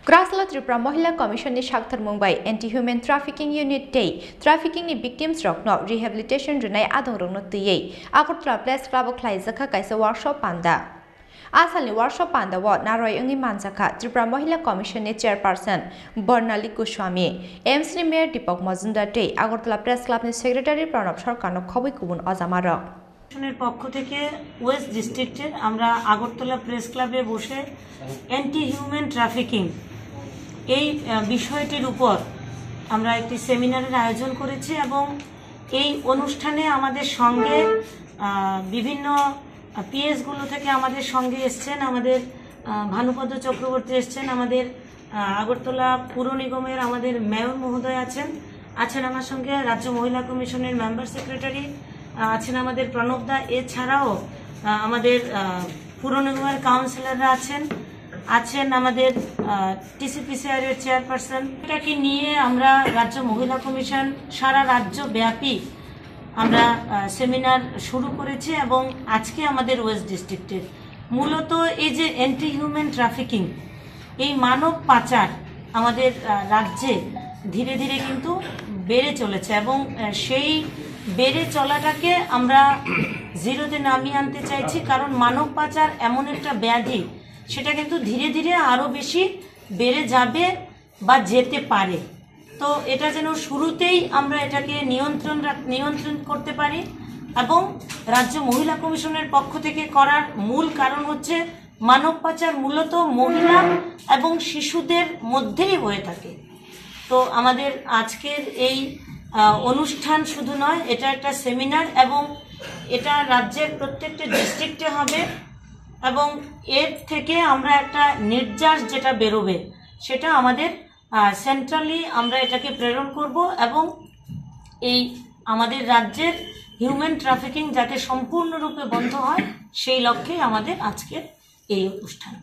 Kraksalo Tripura Mahila Commission ni Saktharmung bai Anti-Human Trafficking Unit Day Trafficking ni Victims Rokno Rehabilitation Rwnai Adongrokno Twiwi Agartala Press Club Khlaijakha Kaisa Workshop Panda Salni Workshop Panda wa Naruwai wngwi Manjakha Tripura Mahila Commission ni Chairperson Barnali Goushami MC ni Mayor Dipak Majumder tei Agartala Press Club ni Secretary Pranab Sarkar Khobwi Kubun Ojamarok পক্ষ থেকে West ডিস্ট্রিক্টের আমরা Agartala press ক্লাবে বসে anti human trafficking এই বিষয়টির উপর আমরা একটি সেমিনারের আয়োজন করেছি এবং এই অনুষ্ঠানে আমাদের সঙ্গে বিভিন্ন পিএসগুলো থেকে আমাদের সঙ্গে এসেছেন আমাদের ভানুপদ চক্রবর্তী এসেছেন আমাদের আগরতলা পুর নিগমের আমাদের মেয়র মহোদয় আছেন আমার সঙ্গে রাজ্য মহিলা কমিশনের মেম্বার সেক্রেটারি আছেন আমাদের প্রণবদা এছাড়াও আমাদের পুর নিগমের কাউন্সিলররা আছেন আমাদের টিসিপিসিআর এর চেয়ারপারসন এটাকে নিয়ে আমরা রাজ্য মহিলা কমিশন সারা রাজ্য ব্যাপী আমরা সেমিনার শুরু করেছি এবং আজকে আমাদের ওয়েস্ট ডিস্ট্রিক্টের মূলত এই যে অ্যান্টি হিউম্যান ট্রাফিকিং এই মানব পাচার আমাদের রাজ্যে ধীরে ধীরে কিন্তু বেড়ে চলেছে এবং সেই বেড়ে চলাটাকে আমরা জিরোতে নামিয়ে আনতে চাইছি কারণ মানব পাচার এমন একটা ব্যাধি সেটা কিন্তু ধীরে ধীরে আরো বেশি বেড়ে যাবে বা যেতে পারে তো এটা যেন শুরুতেই আমরা এটাকে নিয়ন্ত্রণ করতে পারি এবং রাজ্য মহিলা কমিশনের পক্ষ থেকে করার মূল কারণ হচ্ছে মানব পাচার মূলত মহিলা এবং শিশুদের মধ্যেই হয়ে থাকে তো আমাদের আজকের এই অনুষ্ঠান শুধু নয় এটা একটা সেমিনার এবং এটা রাজ্যের প্রত্যেকটা ডিস্ট্রিক্টে হবে এবং এর থেকে আমরা একটা নির্যাস যেটা বেরোবে সেটা আমাদের সেন্ট্রালি আমরা এটাকে প্রেরণ করব এবং এই আমাদের রাজ্যের হিউম্যান ট্রাফিকিং যাতে সম্পূর্ণরূপে বন্ধ হয় সেই লক্ষ্যে আমাদের আজকের এই অনুষ্ঠান